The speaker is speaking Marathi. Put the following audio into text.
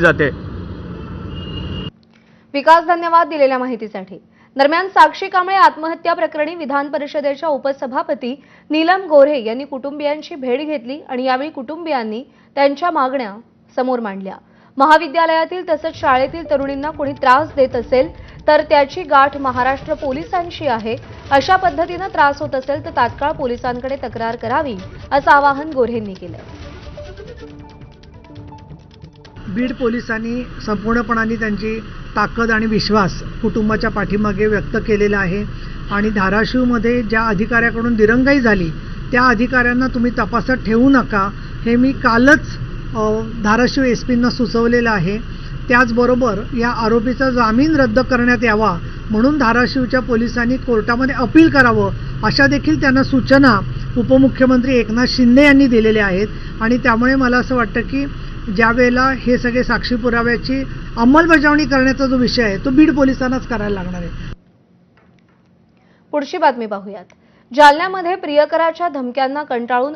जाते। विकास, धन्यवाद दिलेल्या माहितीसाठी। दरम्यान साक्षी कांबळे आत्महत्या प्रकरणी विधान परिषदेच्या उपसभापती नीलम गोऱ्हे यांनी कुटुंबियांची भेट घेतली आणि यावेळी कुटुंबियांनी त्यांच्या मागण्या समोर मांडल्या। महाविद्यालयातील तसंच शाळेतील तरुणींना कोणी त्रास देत असेल तर त्याची गाठ महाराष्ट्र पोलिसांशी आहे। अशा पद्धतीने त्रास होत असेल तर तात्काळ पोलिसांकडे तक्रार करावी असं आवाहन गोऱ्हेंनी केलं। बीड पोलिसांनी संपूर्णपणाने त्यांची ताकद आणि विश्वास कुटुंबाच्या पाठीमागे व्यक्त केलेला आहे आणि धाराशिवमध्ये ज्या अधिकाऱ्याकडून दिरंगाई झाली त्या अधिकाऱ्यांना तुम्ही तपासात ठेवू नका हे मी कालच धाराशिव एसपींना सुचवलेलं आहे। त्याचबरोबर या आरोपीचा जामीन रद्द करण्यात यावा म्हणून धाराशिवच्या पोलिसांनी कोर्टामध्ये अपील करावं अशा देखील त्यांना सूचना उपमुख्यमंत्री एकनाथ शिंदे यांनी दिलेल्या आहेत आणि त्यामुळे मला असं वाटतं की ज्यावेळेला हे सगळे साक्षी पुराव्याची अंमलबजावणी करण्याचा जो विषय आहे तो बीड पोलिसांनाच करायला लागणार आहे। पुढची बातमी पाहूयात। जालन्यामध्ये प्रियकराच्या धमक्यांना कंटाळून